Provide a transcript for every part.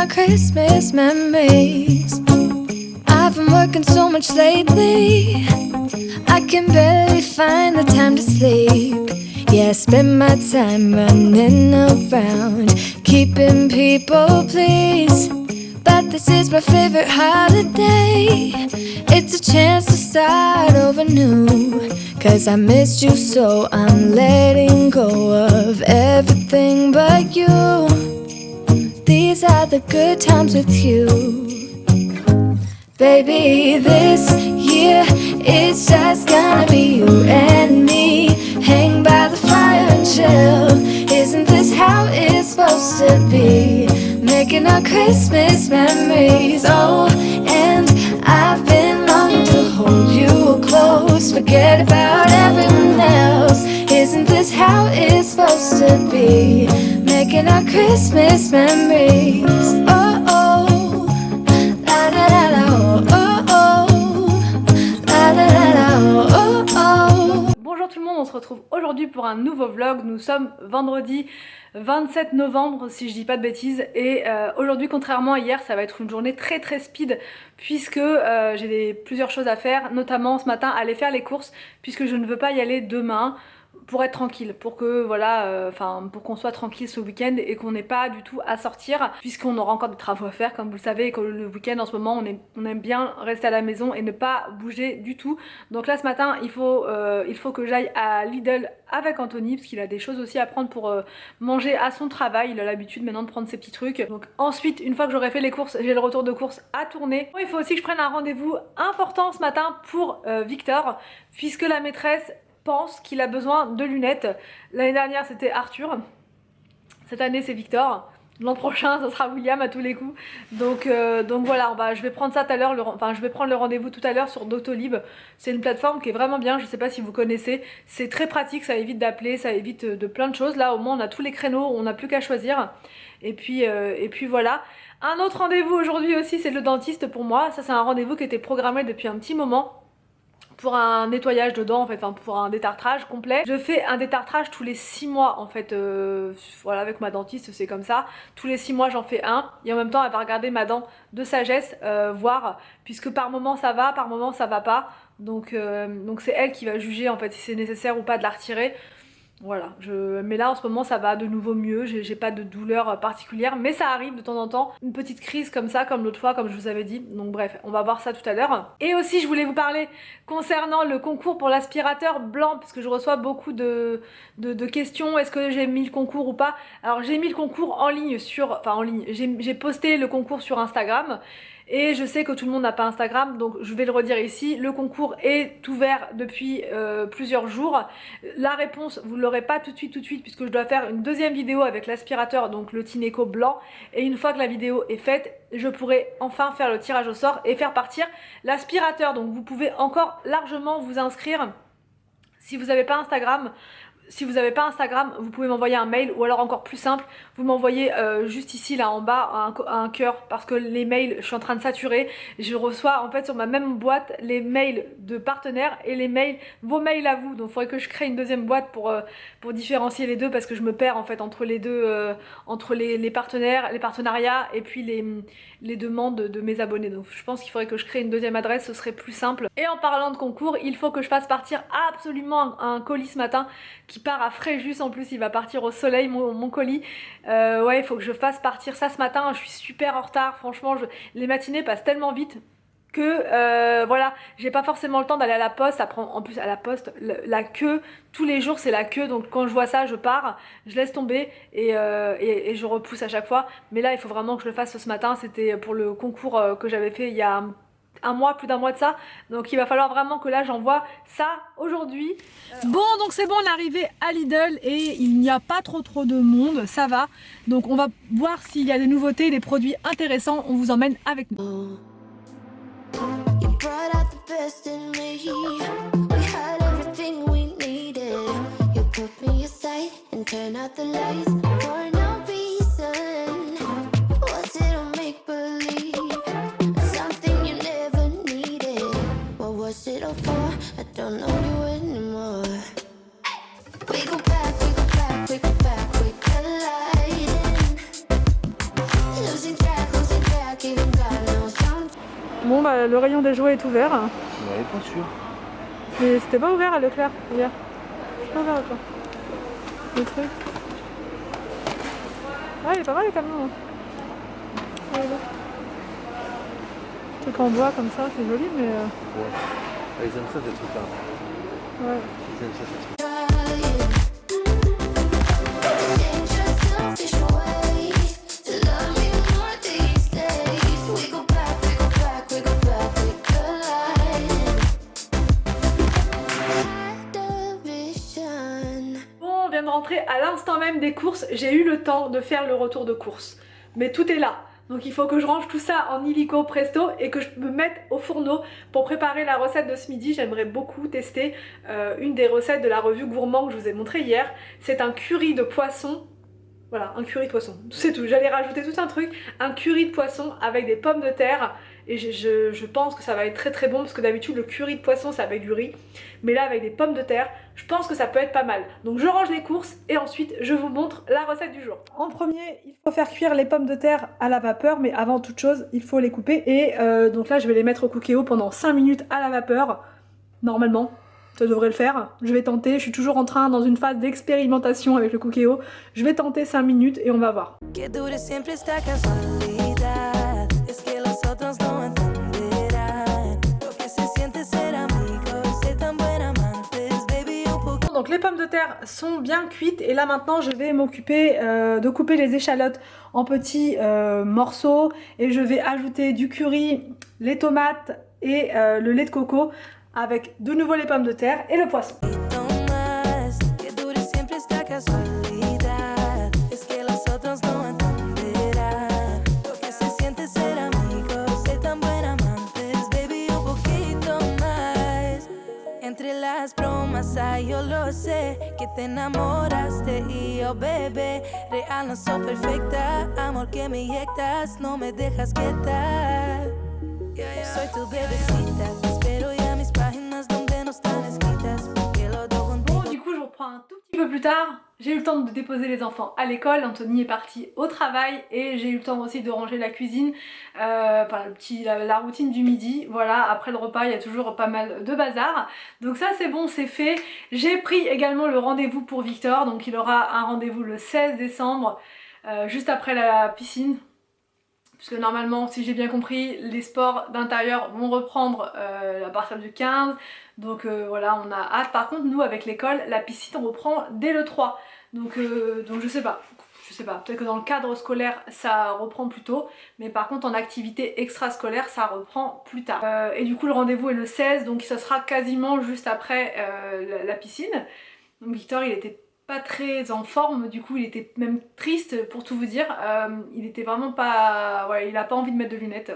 our Christmas memories. I've been working so much lately, I can barely find the time to sleep. Yeah, I spend my time running around, keeping people pleased. But this is my favorite holiday. It's a chance to start over new. Cause I missed you, so I'm letting go of everything but you. These are the good times with you. Baby, this year it's just gonna be you and me. Hang by the fire and chill. Isn't this how it's supposed to be? Making our Christmas memories. Oh, and I've been longing to hold you close. Forget about everyone else. Isn't this how it's supposed to be? Making our Christmas memories. Oh, oh, la la la la, oh, oh, la la la la, oh, oh. Bonjour tout le monde, on se retrouve aujourd'hui pour un nouveau vlog. Nous sommes vendredi 27 novembre si je dis pas de bêtises, et aujourd'hui, contrairement à hier, ça va être une journée très speed puisque j'ai plusieurs choses à faire, notamment ce matin aller faire les courses puisque je ne veux pas y aller demain pour être tranquille, pour que voilà, pour qu'on soit tranquille ce week-end et qu'on n'ait pas du tout à sortir puisqu'on aura encore des travaux à faire comme vous le savez, et que le week-end en ce moment on aime bien rester à la maison et ne pas bouger du tout. Donc là ce matin il faut que j'aille à Lidl avec Anthony parce qu'il a des choses aussi à prendre pour manger à son travail. Il a l'habitude maintenant de prendre ses petits trucs. Donc ensuite, une fois que j'aurai fait les courses, j'ai le retour de course à tourner. Il faut aussi que je prenne un rendez-vous important ce matin pour Victor puisque la maîtresse pense qu'il a besoin de lunettes. L'année dernière c'était Arthur, cette année c'est Victor, l'an prochain ça sera William à tous les coups. Donc voilà, je vais prendre ça tout à l'heure, je vais prendre le rendez-vous tout à l'heure sur Doctolib. C'est une plateforme qui est vraiment bien, je sais pas si vous connaissez, c'est très pratique, ça évite d'appeler, ça évite de plein de choses. Là au moins on a tous les créneaux, on n'a plus qu'à choisir. Et puis voilà. Un autre rendez-vous aujourd'hui aussi, c'est le dentiste pour moi. Ça c'est un rendez-vous qui était programmé depuis un petit moment pour un nettoyage de dents en fait, pour un détartrage complet. Je fais un détartrage tous les 6 mois en fait, voilà, avec ma dentiste c'est comme ça, tous les 6 mois j'en fais un, et en même temps elle va regarder ma dent de sagesse, voir, puisque par moment ça va, par moment ça va pas, donc c'est elle qui va juger en fait si c'est nécessaire ou pas de la retirer. Voilà, mais là en ce moment ça va de nouveau mieux, j'ai pas de douleur particulière, mais ça arrive de temps en temps, une petite crise comme ça, comme l'autre fois, comme je vous avais dit. Donc bref, on va voir ça tout à l'heure. Et aussi je voulais vous parler concernant le concours pour l'aspirateur blanc, parce que je reçois beaucoup de questions, est-ce que j'ai mis le concours ou pas. Alors j'ai mis le concours en ligne j'ai posté le concours sur Instagram. Et je sais que tout le monde n'a pas Instagram, donc je vais le redire ici, le concours est ouvert depuis plusieurs jours. La réponse, vous ne l'aurez pas tout de suite, puisque je dois faire une deuxième vidéo avec l'aspirateur, donc le Tineco blanc. Et une fois que la vidéo est faite, je pourrai enfin faire le tirage au sort et faire partir l'aspirateur. Donc vous pouvez encore largement vous inscrire si vous n'avez pas Instagram. Si vous n'avez pas Instagram, vous pouvez m'envoyer un mail, ou alors encore plus simple, vous m'envoyez juste ici là en bas un cœur, parce que les mails, je suis en train de saturer. Je reçois en fait sur ma même boîte les mails de partenaires et les mails, vos mails à vous. Donc il faudrait que je crée une deuxième boîte pour différencier les deux, parce que je me perds en fait entre les deux, entre les partenaires, les partenariats et puis les demandes de mes abonnés. Donc je pense qu'il faudrait que je crée une deuxième adresse, ce serait plus simple. Et en parlant de concours, il faut que je fasse partir absolument un colis ce matin qui part à Fréjus. En plus il va partir au soleil mon colis. Ouais, il faut que je fasse partir ça ce matin. Je suis super en retard, franchement les matinées passent tellement vite que voilà, j'ai pas forcément le temps d'aller à la poste. Ça prend en plus à la poste la queue, tous les jours c'est la queue, donc quand je vois ça je pars, je laisse tomber et je repousse à chaque fois. Mais là il faut vraiment que je le fasse ce matin, c'était pour le concours que j'avais fait il y a un mois, plus d'un mois de ça, donc il va falloir vraiment que là j'envoie ça aujourd'hui. Bon, donc c'est bon, on est arrivé à Lidl et il n'y a pas trop de monde, ça va. Donc on va voir s'il y a des nouveautés, des produits intéressants, on vous emmène avec nous. What's it all for? I don't know you anymore. We go back, we go back, we go back, we colliding. Losing track, bah le rayon des jouets est ouvert. Ouais, pas sûr. Mais c'était pas ouvert à Leclerc hier. C'est pas ouvert à Leclerc. Le truc. Ouais, il est pas mal les camions. Hein. Ouais, là. Truc en bois comme ça, c'est joli, mais. Ouais. Ah, ils aiment ça, des trucs là. Ouais. Ils aiment ça, ces trucs. Change your selfish ways to love me more these days. We go back, we go back, we go back, we collide. Had a vision. Bon, on vient de rentrer à l'instant même des courses. J'ai eu le temps de faire le retour de course. Mais tout est là. Donc il faut que je range tout ça en illico presto et que je me mette au fourneau pour préparer la recette de ce midi. J'aimerais beaucoup tester une des recettes de la revue Gourmand que je vous ai montré hier. C'est un curry de poisson. Voilà, un curry de poisson. C'est tout. J'allais rajouter tout un truc. Un curry de poisson avec des pommes de terre. Et je pense que ça va être très très bon parce que d'habitude le curry de poisson c'est avec du riz. Mais là avec des pommes de terre, je pense que ça peut être pas mal. Donc je range les courses et ensuite je vous montre la recette du jour. En premier, il faut faire cuire les pommes de terre à la vapeur. Mais avant toute chose, il faut les couper. Et donc là je vais les mettre au Cookéo pendant 5 minutes à la vapeur. Normalement. Ça devrait le faire, je vais tenter, je suis toujours en train dans une phase d'expérimentation avec le Cookéo. Je vais tenter 5 minutes et on va voir. Que dure siempre esta casualidad. Es que los otros no entenderán lo que se siente ser amigos, ser tan buen amantes, baby, un poco. Donc les pommes de terre sont bien cuites et là maintenant je vais m'occuper de couper les échalotes en petits morceaux et je vais ajouter du curry, les tomates et le lait de coco avec de nouveau les pommes de terre et le poisson. Más, que dure siempre esta casualidad. Es que los otros no entenderán lo que se siente ser amigos, ser tan buen amantes, baby, un poquito más. Entre las bromas, ay, yo lo sé, que te enamoraste y yo, bebé, real no soy perfecta, amor que me inyectas, no me dejas quietar. Soy tu bebecita, te espero ya mis páginas donde no están escritas, porque lo dejo contigo. Bon, du coup je reprends un tout petit peu plus tard. J'ai eu le temps de déposer les enfants à l'école, Anthony est parti au travail et j'ai eu le temps aussi de ranger la cuisine, enfin la routine du midi. Voilà, après le repas il y a toujours pas mal de bazar. Donc ça c'est bon, c'est fait. J'ai pris également le rendez-vous pour Victor, donc il aura un rendez-vous le 16 décembre, juste après la piscine. Puisque normalement, si j'ai bien compris, les sports d'intérieur vont reprendre à partir du 15. Donc voilà, on a hâte. Par contre, nous, avec l'école, la piscine reprend dès le 3. Donc je sais pas. Peut-être que dans le cadre scolaire, ça reprend plus tôt. Mais par contre, en activité extrascolaire, ça reprend plus tard. Et du coup, le rendez-vous est le 16. Donc ça sera quasiment juste après la piscine. Donc Victor, il était pas très en forme, du coup il était même triste pour tout vous dire, il était vraiment pas... ouais, il a pas envie de mettre de lunettes.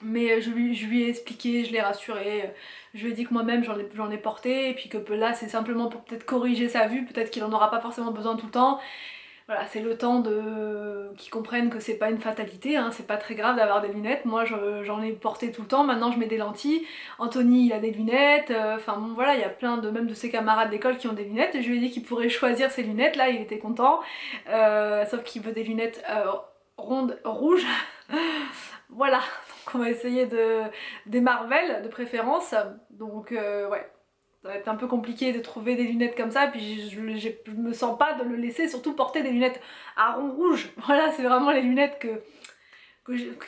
Mais je lui ai expliqué, je l'ai rassuré, je lui ai dit que moi-même j'en ai porté, et puis que là c'est simplement pour peut-être corriger sa vue, peut-être qu'il en aura pas forcément besoin tout le temps. Voilà, c'est le temps qu'ils comprennent que c'est pas une fatalité, hein, c'est pas très grave d'avoir des lunettes. Moi j'en ai porté tout le temps, maintenant je mets des lentilles. Anthony il a des lunettes, enfin bon voilà, il y a plein même de ses camarades d'école qui ont des lunettes. Et je lui ai dit qu'il pourrait choisir ses lunettes, là il était content. Sauf qu'il veut des lunettes rondes, rouges. Voilà, donc on va essayer des Marvel de préférence. Donc ouais. Ça va être un peu compliqué de trouver des lunettes comme ça, puis je me sens pas de le laisser surtout porter des lunettes à rond rouge. Voilà, c'est vraiment les lunettes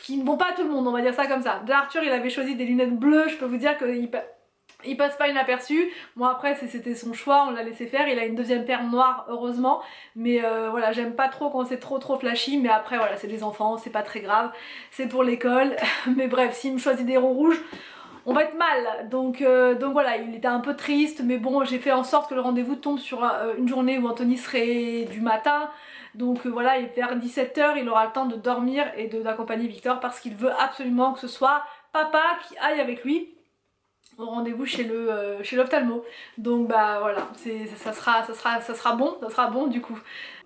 qui ne vont pas à tout le monde, on va dire ça comme ça. Déjà Arthur il avait choisi des lunettes bleues, je peux vous dire qu'il passe pas inaperçu. Bon après c'était son choix, on l'a laissé faire, il a une deuxième paire noire heureusement. Mais voilà, j'aime pas trop quand c'est trop flashy, mais après voilà, c'est des enfants, c'est pas très grave, c'est pour l'école. Mais bref, s'il me choisit des ronds rouges, on va être mal, donc voilà, il était un peu triste, mais bon, j'ai fait en sorte que le rendez-vous tombe sur une journée où Anthony serait du matin, donc voilà, vers 17 h, il aura le temps de dormir et d'accompagner Victor parce qu'il veut absolument que ce soit papa qui aille avec lui au rendez-vous chez l'ophtalmo. Donc bah voilà, ça sera bon du coup.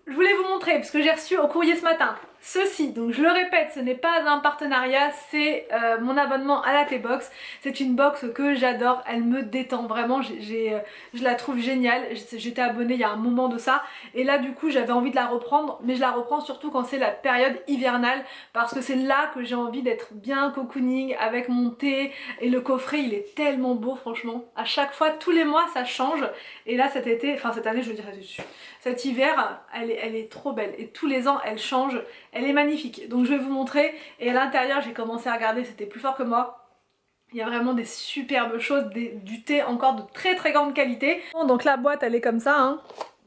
Je voulais vous montrer, parce que j'ai reçu au courrier ce matin ceci. Donc je le répète, ce n'est pas un partenariat, c'est mon abonnement à la T-Box. C'est une box que j'adore, elle me détend vraiment, je la trouve géniale. J'étais abonnée il y a un moment de ça et là du coup j'avais envie de la reprendre, mais je la reprends surtout quand c'est la période hivernale parce que c'est là que j'ai envie d'être bien cocooning avec mon thé et le coffret il est tellement beau franchement. À chaque fois, tous les mois ça change et là cet été, enfin cette année je dirais dessus. Cet hiver, elle est trop belle et tous les ans elle change, elle est magnifique. Donc je vais vous montrer et à l'intérieur j'ai commencé à regarder, c'était plus fort que moi. Il y a vraiment des superbes choses, du thé encore de très très grande qualité. Donc la boîte elle est comme ça, hein.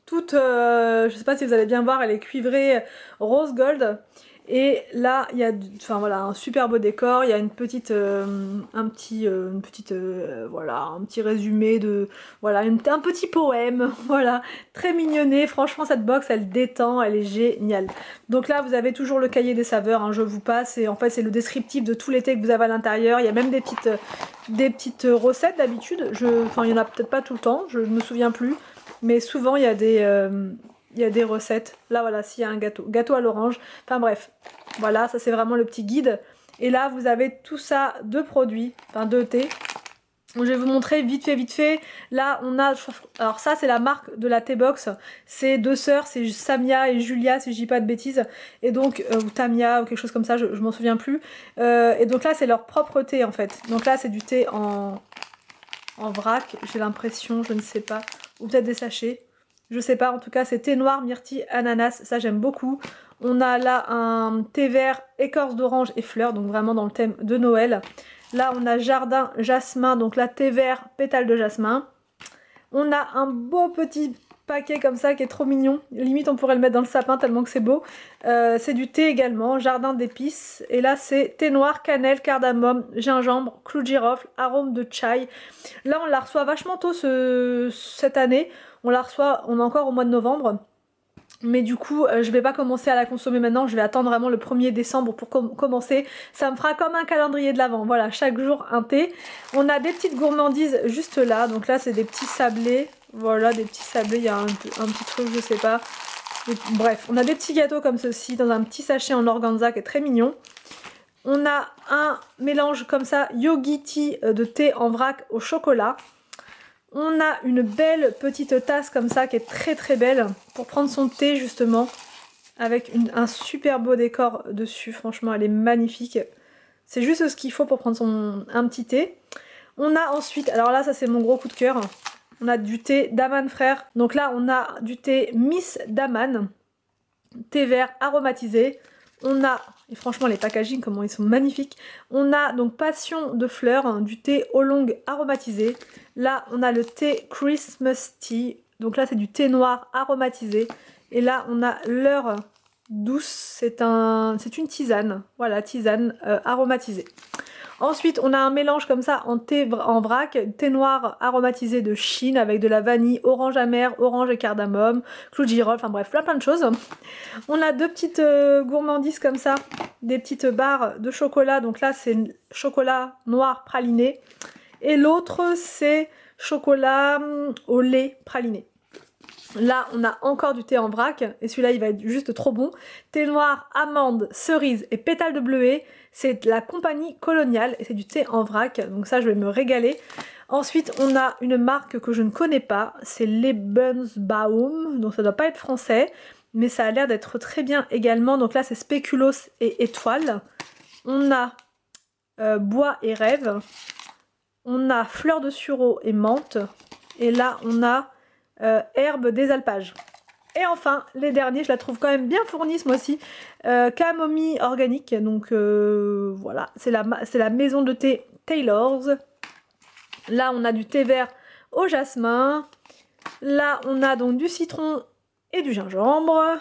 Toute, je sais pas si vous allez bien voir, elle est cuivrée rose gold. Et là il y a enfin voilà, un super beau décor, il y a une petite voilà, un petit résumé de voilà, un petit poème, voilà, très mignonné. Franchement cette box elle détend, elle est géniale. Donc là vous avez toujours le cahier des saveurs, hein, je vous passe, et en fait c'est le descriptif de tout les thés que vous avez à l'intérieur. Il y a même des petites recettes d'habitude, enfin il y en a peut-être pas tout le temps, je me souviens plus, mais souvent il y a des recettes. Là voilà, s'il y a un gâteau à l'orange, enfin bref, voilà, ça c'est vraiment le petit guide. Et là vous avez tout ça de produits, enfin de thé. Je vais vous montrer vite fait. Là on a, alors ça c'est la marque de la T-Box, c'est deux sœurs, c'est Samia et Julia si je dis pas de bêtises, et donc ou Tamia ou quelque chose comme ça, je m'en souviens plus. Et donc là c'est leur propre thé en fait. Donc là c'est du thé en vrac, j'ai l'impression, je ne sais pas, ou peut-être des sachets. Je sais pas, en tout cas c'est thé noir, myrtille, ananas, ça j'aime beaucoup. On a là un thé vert, écorce d'orange et fleurs, donc vraiment dans le thème de Noël. Là on a jardin, jasmin, donc là thé vert, pétales de jasmin. On a un beau petit paquet comme ça qui est trop mignon, limite on pourrait le mettre dans le sapin tellement que c'est beau. C'est du thé également, jardin d'épices, et là c'est thé noir, cannelle, cardamome, gingembre, clou de girofle, arôme de chai. Là on la reçoit vachement tôt cette année. On la reçoit, on est encore au mois de novembre. Mais du coup, je vais pas commencer à la consommer maintenant. Je vais attendre vraiment le 1er décembre pour commencer. Ça me fera comme un calendrier de l'Avent. Voilà, chaque jour un thé. On a des petites gourmandises juste là. Donc là, c'est des petits sablés. Voilà, des petits sablés. Il y a un petit truc, je sais pas. Bref, on a des petits gâteaux comme ceci dans un petit sachet en organza qui est très mignon. On a un mélange comme ça, Yogi Tea de thé en vrac au chocolat. On a une belle petite tasse comme ça qui est très très belle pour prendre son thé justement, avec un super beau décor dessus. Franchement elle est magnifique, c'est juste ce qu'il faut pour prendre un petit thé. On a ensuite, alors là ça c'est mon gros coup de cœur, on a du thé Daman Frères. Donc là on a du thé Miss Daman, thé vert aromatisé. On a, et franchement les packaging comment ils sont magnifiques, on a donc passion de fleurs, hein, du thé oolong aromatisé. Là on a le thé Christmas Tea, donc là c'est du thé noir aromatisé. Et là on a l'heure douce, c'est une tisane, voilà, tisane aromatisée. Ensuite on a un mélange comme ça en thé en vrac, thé noir aromatisé de Chine avec de la vanille, orange amer, orange et cardamome, clou de girofle, enfin bref plein de choses. On a deux petites gourmandises comme ça, des petites barres de chocolat, donc là c'est chocolat noir praliné et l'autre c'est chocolat au lait praliné. Là on a encore du thé en vrac et celui-là il va être juste trop bon. Thé noir, amande, cerise et pétales de bleuet. C'est de la compagnie coloniale et c'est du thé en vrac, donc ça je vais me régaler. Ensuite on a une marque que je ne connais pas, c'est Lebensbaum, donc ça doit pas être français, mais ça a l'air d'être très bien également. Donc là c'est spéculoos et étoile. On a bois et rêve. On a fleurs de sureau et menthe. Et là on a herbe des alpages. Et enfin les derniers, je la trouve quand même bien fournie ce mois-ci, camomille organique, donc voilà, c'est la maison de thé Taylor's. Là on a du thé vert au jasmin, là on a donc du citron et du gingembre,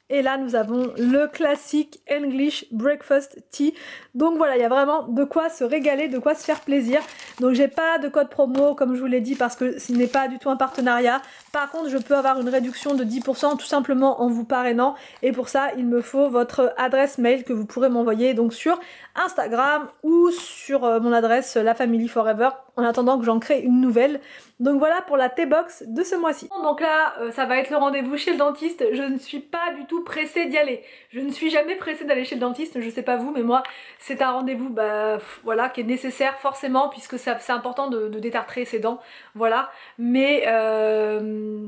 et là nous avons le classique English Breakfast Tea. Donc voilà, il y a vraiment de quoi se régaler, de quoi se faire plaisir. Donc j'ai pas de code promo comme je vous l'ai dit parce que ce n'est pas du tout un partenariat. Par contre je peux avoir une réduction de 10% tout simplement en vous parrainant et pour ça il me faut votre adresse mail que vous pourrez m'envoyer donc sur Instagram ou sur mon adresse La Family Forever en attendant que j'en crée une nouvelle. Donc voilà pour la T-Box de ce mois-ci. Donc là, ça va être le rendez-vous chez le dentiste. Je ne suis pas du tout pressée d'y aller. Je ne suis jamais pressée d'aller chez le dentiste, je sais pas vous, mais moi, c'est un rendez-vous voilà, qui est nécessaire forcément, puisque c'est important de détartrer ses dents, voilà. Mais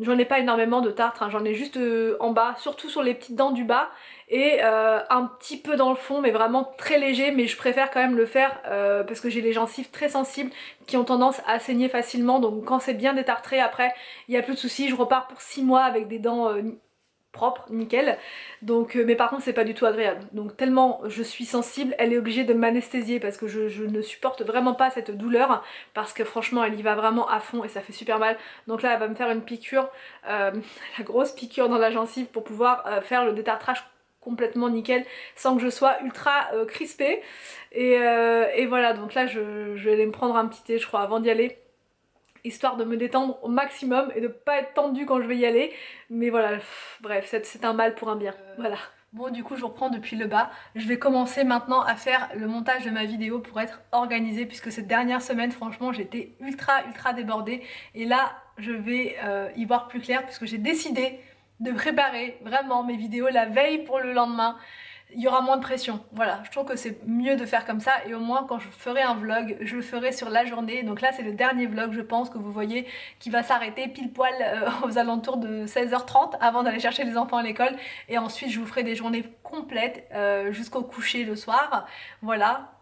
j'en ai pas énormément de tartre, hein. J'en ai juste en bas, surtout sur les petites dents du bas, et un petit peu dans le fond, mais vraiment très léger, mais je préfère quand même le faire parce que j'ai les gencives très sensibles qui ont tendance à saigner facilement, donc quand c'est bien détartré après il n'y a plus de soucis, je repars pour 6 mois avec des dents propres, nickel. Donc, mais par contre c'est pas du tout agréable, donc tellement je suis sensible, elle est obligée de m'anesthésier parce que je ne supporte vraiment pas cette douleur, parce que franchement elle y va vraiment à fond et ça fait super mal. Donc là elle va me faire une piqûre, la grosse piqûre dans la gencive pour pouvoir faire le détartrage complètement nickel sans que je sois ultra crispée et voilà. Donc là je vais aller me prendre un petit thé je crois avant d'y aller, histoire de me détendre au maximum et de pas être tendue quand je vais y aller, mais voilà, bref, c'est un mal pour un bien, voilà. Bon, du coup je reprends depuis le bas, je vais commencer maintenant à faire le montage de ma vidéo pour être organisée, puisque cette dernière semaine franchement j'étais ultra débordée, et là je vais y voir plus clair puisque j'ai décidé de préparer vraiment mes vidéos la veille pour le lendemain. Il y aura moins de pression, voilà, je trouve que c'est mieux de faire comme ça, et au moins quand je ferai un vlog, je le ferai sur la journée. Donc là c'est le dernier vlog je pense que vous voyez, qui va s'arrêter pile poil aux alentours de 16h30 avant d'aller chercher les enfants à l'école, et ensuite je vous ferai des journées complètes jusqu'au coucher le soir, voilà.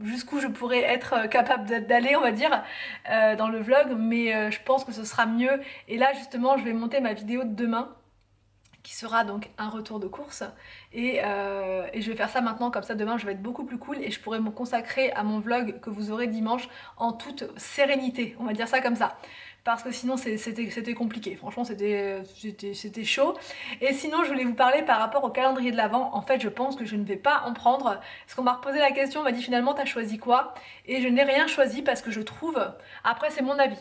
Jusqu'où je pourrais être capable d'aller, on va dire, dans le vlog, mais je pense que ce sera mieux. Et là justement je vais monter ma vidéo de demain, qui sera donc un retour de course, et je vais faire ça maintenant, comme ça demain je vais être beaucoup plus cool et je pourrai me consacrer à mon vlog que vous aurez dimanche en toute sérénité, on va dire ça comme ça. Parce que sinon c'était compliqué, franchement c'était chaud. Et sinon je voulais vous parler par rapport au calendrier de l'Avent. En fait je pense que je ne vais pas en prendre, parce qu'on m'a reposé la question, on m'a dit finalement t'as choisi quoi? Et je n'ai rien choisi parce que je trouve, après c'est mon avis,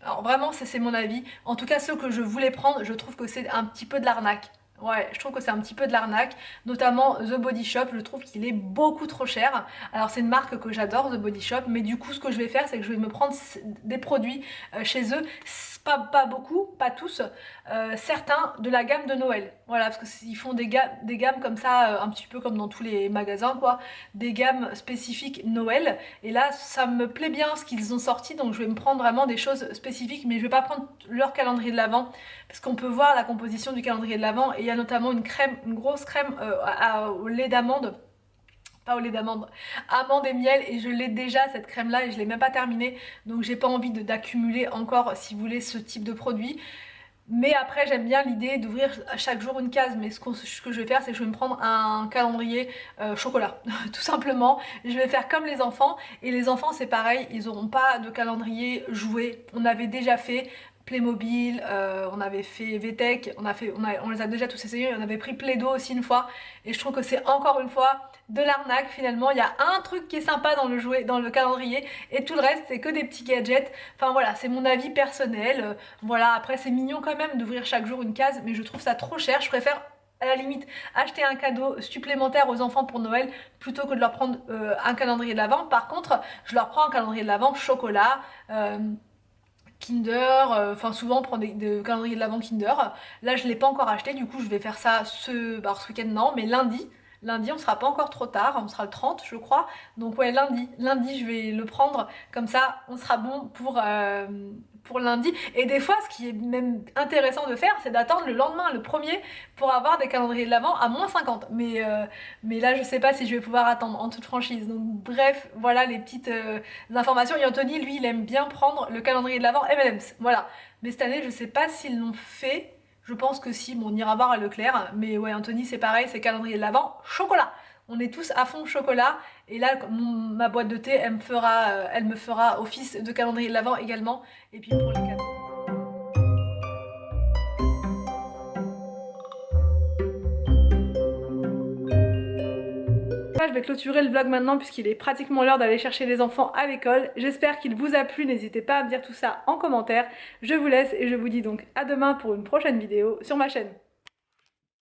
alors vraiment c'est mon avis, en tout cas ceux que je voulais prendre, je trouve que c'est un petit peu de l'arnaque. Ouais, je trouve que c'est un petit peu de l'arnaque, notamment The Body Shop, je trouve qu'il est beaucoup trop cher. Alors c'est une marque que j'adore, The Body Shop, mais du coup ce que je vais faire c'est que je vais me prendre des produits chez eux, pas beaucoup, pas tous, certains de la gamme de Noël. Voilà, parce qu'ils font des gammes comme ça, un petit peu comme dans tous les magasins quoi, des gammes spécifiques Noël, et là ça me plaît bien ce qu'ils ont sorti, donc je vais me prendre vraiment des choses spécifiques, mais je vais pas prendre leur calendrier de l'Avent, parce qu'on peut voir la composition du calendrier de l'Avent, et il y a notamment une grosse crème au lait d'amande, pas au lait d'amande, amande et miel, et je l'ai déjà cette crème là et je l'ai même pas terminée, donc j'ai pas envie d'accumuler encore si vous voulez ce type de produit. Mais après j'aime bien l'idée d'ouvrir chaque jour une case, mais ce que je vais faire c'est que je vais me prendre un calendrier chocolat tout simplement. Je vais faire comme les enfants, et les enfants c'est pareil, ils n'auront pas de calendrier jouet, on avait déjà fait Playmobil, on avait fait VTech, on les a déjà tous essayés, on avait pris Play-Doh aussi une fois, et je trouve que c'est encore une fois de l'arnaque finalement. Il y a un truc qui est sympa dans le calendrier, et tout le reste c'est que des petits gadgets. Enfin voilà, c'est mon avis personnel, voilà. Après c'est mignon quand même d'ouvrir chaque jour une case, mais je trouve ça trop cher. Je préfère à la limite acheter un cadeau supplémentaire aux enfants pour Noël plutôt que de leur prendre un calendrier de l'Avent. Par contre je leur prends un calendrier de l'Avent chocolat, Kinder, enfin souvent on prend des calendriers de l'Avent Kinder. Là je l'ai pas encore acheté, du coup je vais faire ça ce week-end non, mais lundi on sera pas encore trop tard, on sera le 30 je crois, donc ouais lundi je vais le prendre, comme ça on sera bon pour lundi. Et des fois ce qui est même intéressant de faire c'est d'attendre le lendemain, le 1er, pour avoir des calendriers de l'Avent à moins 50, mais là je sais pas si je vais pouvoir attendre, en toute franchise. Donc bref, voilà les petites informations. Et Anthony lui il aime bien prendre le calendrier de l'Avent M&M's, voilà, mais cette année je sais pas s'ils l'ont fait. Je pense que si, bon, on ira voir à Leclerc, mais ouais, Anthony c'est pareil, c'est calendrier de l'Avent chocolat. On est tous à fond chocolat, et là ma boîte de thé elle me fera office de calendrier de l'Avent également. Et puis pour les cadeaux. Je vais clôturer le vlog maintenant puisqu'il est pratiquement l'heure d'aller chercher les enfants à l'école. J'espère qu'il vous a plu, n'hésitez pas à me dire tout ça en commentaire. Je vous laisse et je vous dis donc à demain pour une prochaine vidéo sur ma chaîne.